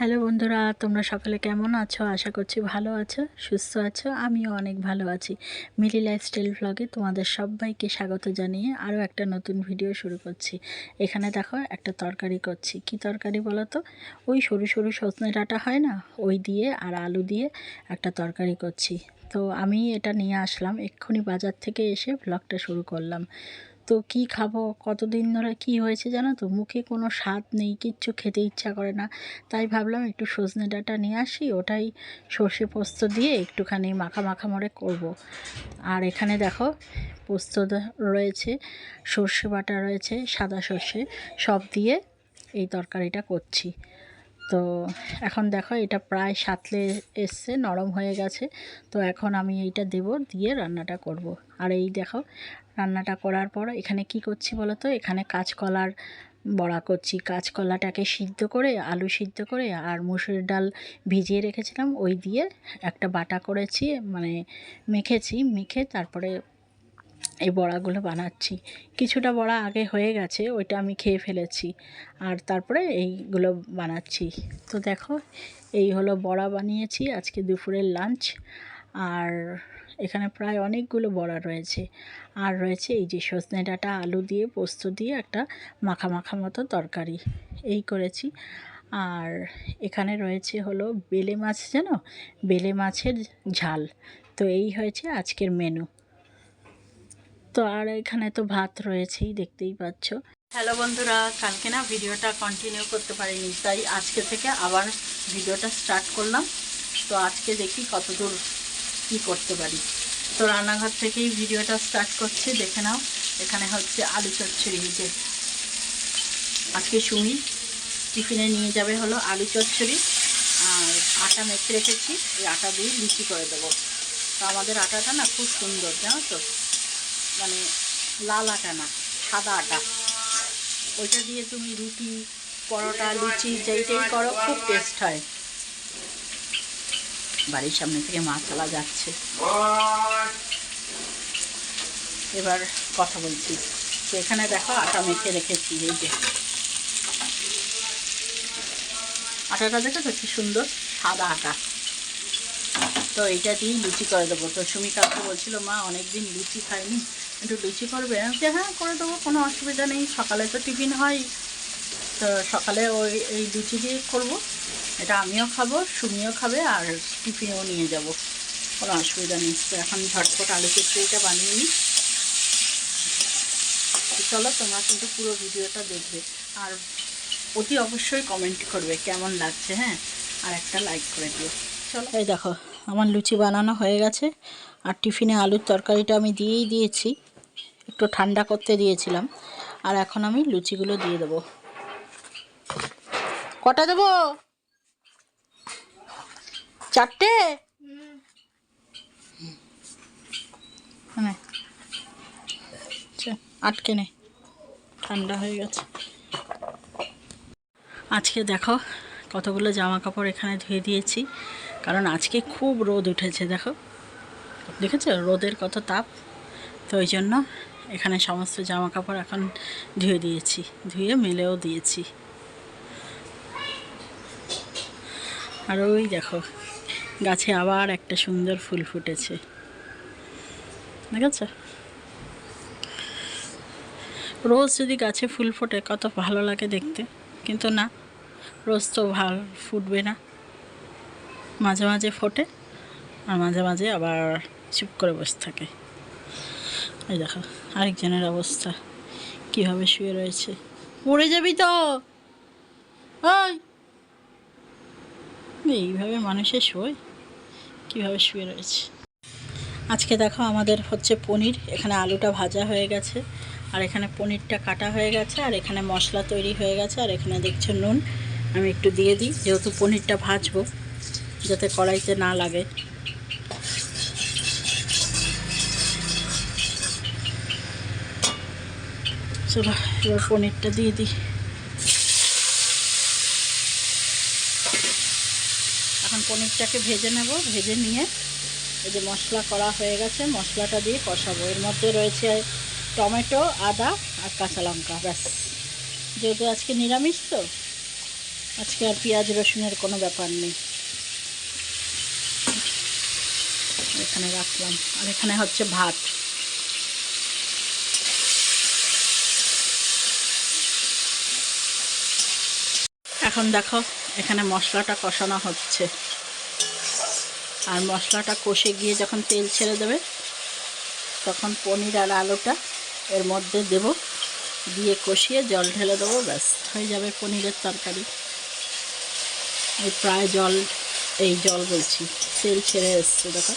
Hello বন্ধুরা, তোমরা সকলে কেমন আছো? আশা করছি ভালো আছো, সুস্থ আছো। আমিও অনেক ভালো আছি। মিলি লাইফস্টাইল ব্লগে তোমাদের সবাইকে স্বাগত জানিয়ে আরও একটা নতুন ভিডিও শুরু করছি। এখানে দেখো একটা তরকারি করছি। কি তরকারি বলো তো? ওই সরু সরু সজনে ডাঁটা হয় না, ওই দিয়ে আর আলু দিয়ে একটা তরকারি করছি। তো আমি এটা নিয়ে আসলাম, এক্ষুনি বাজার থেকে এসে ব্লগটা শুরু করলাম। তো কি খাবো, কতদিন ধরে কি হয়েছে জানো তো, মুখে কোনো স্বাদ নেই, কিচ্ছু খেতে ইচ্ছা করে না। তাই ভাবলাম একটু সজনে ডাঁটা নিয়ে আসি, ওটাই সর্ষে পোস্ত দিয়ে একটুখানি মাখা মাখা মরে করব। আর এখানে দেখো পোস্ত রয়েছে, সর্ষে বাটা রয়েছে, সাদা সর্ষে, সব দিয়ে এই তরকারিটা করছি। তো এখন দেখো এটা প্রায় সাতলে এসছে, নরম হয়ে গেছে। তো এখন আমি এইটা দেব, দিয়ে রান্নাটা করব। আর এই দেখো রান্নাটা করার পর এখানে কি করছি বলো তো, এখানে কাঁচকলার বড়া করছি। কাঁচকলাটাকে সিদ্ধ করে, আলু সিদ্ধ করে আর মুসুরির ডাল ভিজিয়ে রেখেছিলাম, ওই দিয়ে একটা বাটা করেছি, মানে মেখে তারপরে এই বড়াগুলো বানাচ্ছি। কিছুটা বড়া আগে হয়ে গেছে, ওইটা আমি খেয়ে ফেলেছি, আর তারপরে এইগুলো বানাচ্ছি। তো দেখো এই হলো বড়া বানিয়েছি আজকে দুপুরের লাঞ্চ। আর এখানে প্রায় অনেকগুলো বড়া রয়েছে। আর রয়েছে এই যে সজনে ডাঁটা আলু দিয়ে পোস্ত দিয়ে একটা মাখা মাখা মতো তরকারি, এই করেছি। আর এখানে রয়েছে হলো বেলে মাছ, জানো, বেলে মাছের ঝাল। তো এই হয়েছে আজকের মেনু। তো আর এখানে তো ভাত রয়েছেই, দেখতেই পাচ্ছ। হ্যালো বন্ধুরা, কালকে না ভিডিওটা কন্টিনিউ করতে পারিনি, তাই আজকে থেকে আবার ভিডিওটা স্টার্ট করলাম। তো আজকে দেখি কতদূর কি করতে পারি। তো রান্নাঘর থেকেই ভিডিওটা স্টার্ট করছি, দেখে নাও। এখানে হচ্ছে আলু চচ্চড়ি, যে আজকে সুমি টিফিনে নিয়ে যাবে হলো আলু চচ্চড়ি। আর আটা মেখে রেখেছি, এই আটা দিয়ে লুচি করে দেবো। তো আমাদের আটাটা না খুব সুন্দর, জানো তো, মানে লাল আটা না, সাদা আটা। ওইটা দিয়ে তুমি রুটি, পরোটা, লুচি যেইটাই করো খুব টেস্ট হয়। বাড়ির সামনে থেকে মাছালা যাচ্ছে, এবার কথা বলছি। তো এখানে দেখো আটা মেখে রেখেছি, এই যে আটাটা দেখো তো কি সুন্দর সাদা আটা। তো এইটা দিয়েই লুচি করে দেবো। তো সুমি কাকু বলছিল, মা অনেকদিন লুচি খাইনি, একটু লুচি করবে? আমি বলছি হ্যাঁ করে দেবো, কোনো অসুবিধা নেই, সকালে তো টিফিন হয়। তো সকালে এই লুচি দিয়ে করবো, এটা আমিও খাবো, সুমিও খাবে, আর টিফিনেও নিয়ে যাব, কোনো অসুবিধা নেই। তো এখন ঝটপট আলু চচ্চড়িটা বানিয়ে নিই। চলো, তোমরা কিন্তু পুরো ভিডিওটা দেখবে, আর অতি অবশ্যই কমেন্ট করবে কেমন লাগছে, হ্যাঁ, আর একটা লাইক করে দিও। চলো, এই দেখো আমার লুচি বানানো হয়ে গেছে। আর টিফিনে আলুর তরকারিটা আমি দিয়েই দিয়েছি, একটু ঠান্ডা করতে দিয়েছিলাম। আর এখন আমি লুচিগুলো দিয়ে দেবো। কটা দেবো? 4টে? হ্যাঁ, আটকে নে, ঠান্ডা হয়ে গেছে। আজকে দেখো কতগুলো জামা কাপড় এখানে ধুয়ে দিয়েছি, কারণ আজকে খুব রোদ উঠেছে। দেখো, দেখেছো রোদের কত তাপ। তো ওই জন্য এখানে সমস্ত জামা কাপড় এখন ধুয়ে দিয়েছি, ধুয়ে মেলেও দিয়েছি। আর ওই দেখো গাছে আবার একটা সুন্দর ফুল ফুটেছে, দেখেছো? রোজ যদি গাছে ফুল ফোটে কত ভালো লাগে দেখতে, কিন্তু না, রোজ তো ভালো ফুটবে না, মাঝে মাঝে ফোটে আর মাঝে মাঝে আবার চুপ করে বসে থাকে। এই দেখো আরেকজনের অবস্থা কীভাবে শুয়ে রয়েছে, পড়ে যাবি তো। ওই এইভাবে মানুষের শোয়, কীভাবে শুয়ে রয়েছে। আজকে দেখো আমাদের হচ্ছে পনির, এখানে আলুটা ভাজা হয়ে গেছে, আর এখানে পনিরটা কাটা হয়ে গেছে, আর এখানে মশলা তৈরি হয়ে গেছে, আর এখানে দেখছো নুন আমি একটু দিয়ে দিই, যেহেতু পনিরটা ভাজবো যাতে কড়াইতে না লাগে। চলো এবার পনিরটা দিয়ে দিই। এখন পনিরটাকে ভেজে নেব, ভেজে নিয়ে এই যে মশলা করা হয়ে গেছে, মশলাটা দিয়ে কষাবো। এর মধ্যে রয়েছে টমেটো, আদা আর কাঁচা লঙ্কা, ব্যাস। যেহেতু আজকে নিরামিষ, তো আজকে আর পেঁয়াজ রসুনের কোনো ব্যাপার নেই। এখানে রাখলাম, আর এখানে হচ্ছে ভাত। এখন দেখো এখানে মশলাটা কষানো হচ্ছে, আর মশলাটা কষে গিয়ে যখন তেল ছেড়ে দেবে তখন পনির আর আলুটা এর মধ্যে দেব, দিয়ে কষিয়ে জল ঢেলে দেবো, ব্যাস হয়ে যাবে পনিরের তরকারি। এই প্রায় জল বলছি, তেল ছেড়ে এসছে দেখো।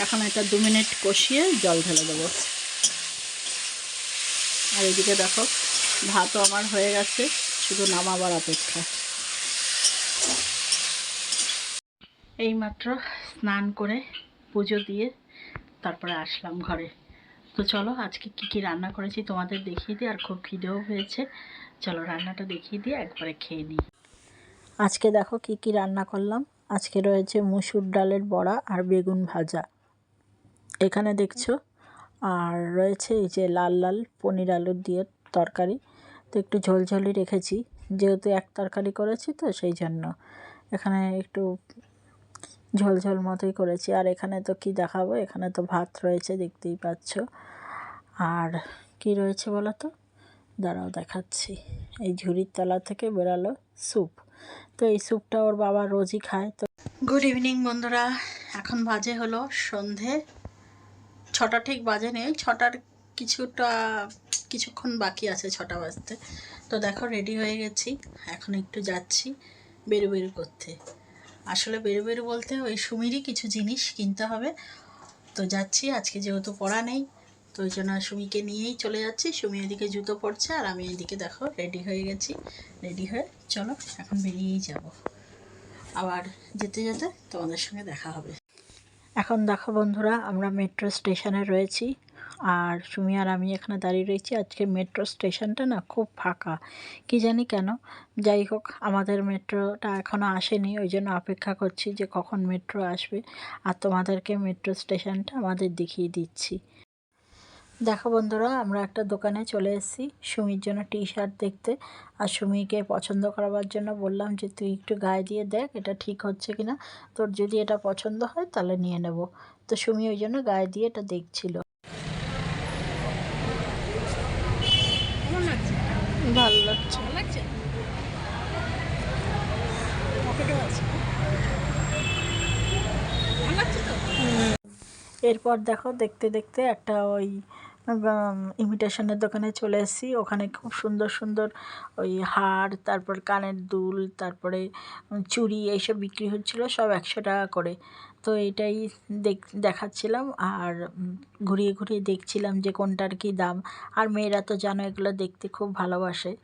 এখন এটা 2 মিনিট কষিয়ে জল ঢেলে দেবো। আর এদিকে দেখো ভাতও আমার হয়ে গেছে, শুধু নামাবার অপেক্ষা। এইমাত্র স্নান করে পুজো দিয়ে তারপরে আসলাম ঘরে। তো চলো আজকে কি রান্না করেছি তোমাদের দেখিয়ে দিই, আর খুব খিদেও হয়েছে। চলো রান্নাটা দেখিয়ে দিয়ে একবারে খেয়ে নিই। আজকে দেখো কি রান্না করলাম। আজকে রয়েছে মুসুর ডালের বড়া আর বেগুন ভাজা এখানে দেখছো, আর রয়েছে এই যে লাল লাল পনির আলুর দিয়ে তরকারি। তো একটু ঝোলঝোলই রেখেছি, যেহেতু এক তরকারি করেছি তো সেই জন্য এখানে একটু ঝোলঝোল মতোই করেছি। আর এখানে তো কি দেখাবো, এখানে তো ভাত রয়েছে দেখতেই পাচ্ছ। আর কি রয়েছে বলো তো, দাঁড়াও দেখাচ্ছি। এই ঝুড়ির তলা থেকে বেরালো স্যুপ। তো এই স্যুপটা ওর বাবা রোজই খায়। তো গুড ইভিনিং বন্ধুরা, এখন বাজে হলো সন্ধে 6টা, ঠিক বাজে নেই, 6টার কিছুক্ষণ বাকি আছে 6টা বাজতে। তো দেখো রেডি হয়ে গেছি, এখন একটু যাচ্ছি বেরু করতে। আসলে বেরু বলতে ওই সুমিরই কিছু জিনিস কিনতে হবে, তো যাচ্ছি। আজকে যেহেতু পড়া নেই তো ওই জন্য সুমিকে নিয়েই চলে যাচ্ছি। সুমি এদিকে জুতো পরছে আর আমি এদিকে দেখো রেডি হয়ে গেছি। রেডি হয়ে চলো এখন বেরিয়েই যাব, আবার যেতে যেতে তোমাদের সঙ্গে দেখা হবে। এখন দেখো বন্ধুরা আমরা মেট্রো স্টেশনে রয়েছি, আর সুমি আর আমি এখানে দাঁড়িয়ে রয়েছি। আজকে মেট্রো স্টেশনটা না খুব ফাঁকা, কি জানি কেন। যাই হোক আমাদের মেট্রোটা এখনও আসেনি, ওই জন্য অপেক্ষা করছি যে কখন মেট্রো আসবে, আর তোমাদেরকে মেট্রো স্টেশনটা আমাদের দেখিয়ে দিচ্ছি। দেখো বন্ধুরা আমরা একটা দোকানে চলে এসেছি সুমির জন্য টি শার্ট দেখতে। আর সুমিকে পছন্দ করাবার জন্য বললাম যে তুই একটু গায়ে দিয়ে দেখ এটা ঠিক হচ্ছে কিনা, তোর যদি এটা পছন্দ হয় তাহলে নিয়ে নেব। তো সুমি ওই জন্য গায়ে দিয়ে এটা দেখছিল। ভালো লাগছে, এরপর দেখো দেখতে দেখতে একটা ওই ইমিটেশনের দোকানে চলে এসেছি। ওখানে খুব সুন্দর সুন্দর ওই হার, তারপর কানের দুল, তারপরে চুড়ি এইসব বিক্রি হচ্ছিলো, সব 100 টাকা করে। তো এটাই দেখাচ্ছিলাম আর ঘুরিয়ে ঘুরিয়ে দেখছিলাম যে কোনটার কি দাম। আর মেয়েরা তো জানো এগুলো দেখতে খুব ভালোবাসে।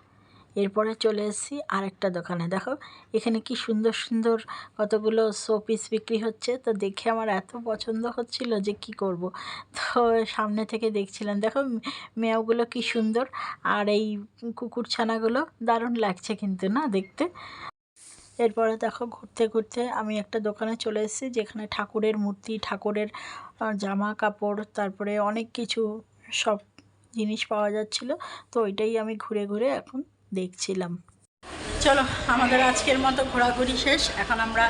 এরপরে চলে এসেছি আরেকটা দোকানে। দেখো এখানে কি সুন্দর সুন্দর কতগুলো শোপিস বিক্রি হচ্ছে। তো দেখে আমার এত পছন্দ হচ্ছিল যে কি করব। তো সামনে থেকে দেখছিলাম, দেখো মেয়েগুলো কি সুন্দর, আর এই কুকুর ছানাগুলো দারুণ লাগছে কিন্তু না দেখতে। এরপরে দেখো ঘুরতে ঘুরতে আমি একটা দোকানে চলে এসেছি যেখানে ঠাকুরের মূর্তি, ঠাকুরের জামা কাপড়, তারপরে অনেক কিছু সব জিনিস পাওয়া যাচ্ছিল। তো ওইটাই আমি ঘুরে ঘুরে এখন দেখছিলাম। চলো আমাদের আজকের মতো ঘোরাঘুরি শেষ। এখন আমরা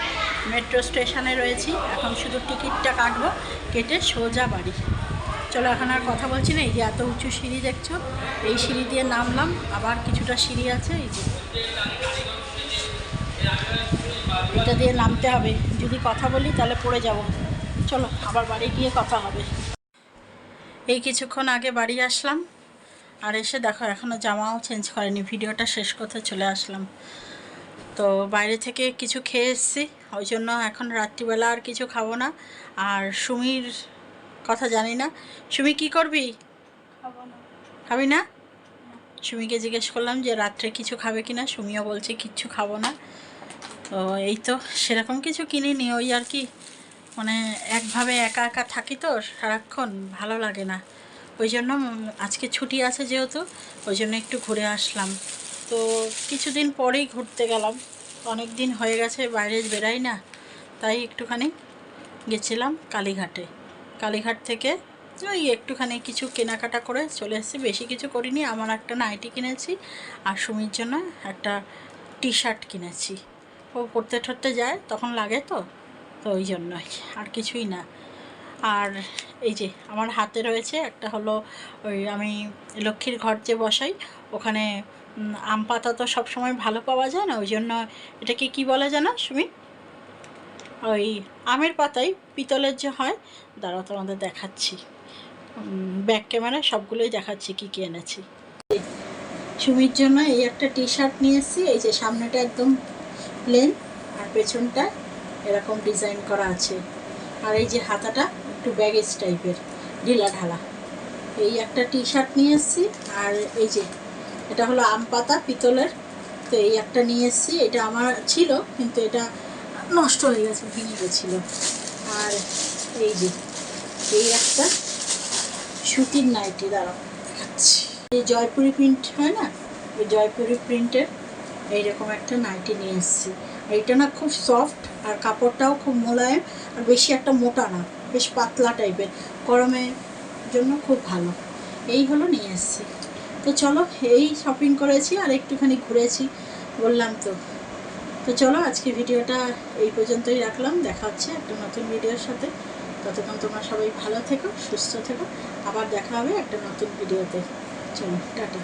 মেট্রো স্টেশনে রয়েছি, এখন শুধু টিকিটটা কাটবো, কেটে সোজা বাড়ি। চলো এখন আর কথা বলছি না। এই যে এত উঁচু সিঁড়ি দেখছো, এই সিঁড়ি দিয়ে নামলাম, আবার কিছুটা সিঁড়ি আছে এই যে, এটা দিয়ে নামতে হবে। যদি কথা বলি তাহলে পড়ে যাব। চলো আবার বাড়ি গিয়ে কথা হবে। এই কিছুক্ষণ আগে বাড়ি আসলাম, আর এসে দেখো এখনও জামাও চেঞ্জ করেনি, ভিডিওটা শেষ করতে চলে আসলাম। তো বাইরে থেকে কিছু খেয়ে এসেছি, ওই জন্য এখন রাত্রিবেলা আর কিছু খাবো না। আর সুমির কথা জানি না, সুমি কি করবি? খাবি না? সুমিকে জিজ্ঞেস করলাম যে রাত্রে কিছু খাবে কি না, সুমিও বলছে কিচ্ছু খাবো না। তো এই তো সেরকম কিছু কিনিনি, ওই আর কি, মানে একভাবে একা একা থাকি তো সারাক্ষণ, ভালো লাগে না, ওই জন্য আজকে ছুটি আছে যেহেতু, ওই জন্য একটু ঘুরে আসলাম। তো কিছুদিন পরেই ঘুরতে গেলাম, অনেক দিন হয়ে গেছে বাইরে বেরাই না, তাই একটুখানি গেছিলাম কালীঘাটে। কালীঘাট থেকে ওই একটুখানি কিছু কেনাকাটা করে চলে এসেছি, বেশি কিছু করিনি। আমার একটা নাইটি কিনেছি আর সুমির জন্য একটা টি শার্ট কিনেছি। ও পড়তে ঠরতে যায় তখন লাগে, তো ওই জন্যই, আর কিছুই না। আর এই যে আমার হাতে রয়েছে একটা, হলো ওই আমি লক্ষ্মীর ঘর যে বসাই ওখানে আম পাতা তো সবসময় ভালো পাওয়া যায় না, ওই জন্য এটাকে কি বলে জানো সুমি? ওই আমের পাতায় পিতলের যে হয়, দাঁড়াও তোমাদের দেখাচ্ছি, ব্যাক ক্যামেরায় সবগুলোই দেখাচ্ছি কী কী এনেছি। সুমির জন্য এই একটা টি শার্ট নিয়ে এসেছি, এই যে সামনেটা একদম প্লেন আর পেছনটা এরকম ডিজাইন করা আছে, আর এই যে হাতাটা একটু ব্যাগেজ টাইপের ঢিলা ঢালা। এই একটা টি শার্ট নিয়ে এসেছি। আর এই যে এটা হলো আম পাতা পিতলের, তো এই একটা নিয়ে এসেছি। এটা আমার ছিল কিন্তু এটা নষ্ট হয়ে গেছে, ভেঙে গেছিলো। আর এই যে এই একটা সুতির নাইটি, দাঁড়াও দেখাচ্ছি। এই জয়পুরি প্রিন্ট হয় না, ওই জয়পুরি প্রিন্টের এইরকম একটা নাইটি নিয়ে এসেছি। এইটা না খুব সফট, আর কাপড়টাও খুব মোলায়েম, আর বেশি একটা মোটা না, বেশ পাতলা টাইপের, গরমের জন্য খুব ভালো। এই হলো নিয়ে এসেছি। তো চলো, এই শপিং করেছি আর একটুখানি ঘুরেছি বললাম তো। তো চলো আজকে ভিডিওটা এই পর্যন্তই রাখলাম, দেখা হচ্ছে একটা নতুন ভিডিওর সাথে। ততক্ষণ তোমরা সবাই ভালো থেকো, সুস্থ থেকো, আবার দেখা হবে একটা নতুন ভিডিওতে। চলো টাটা।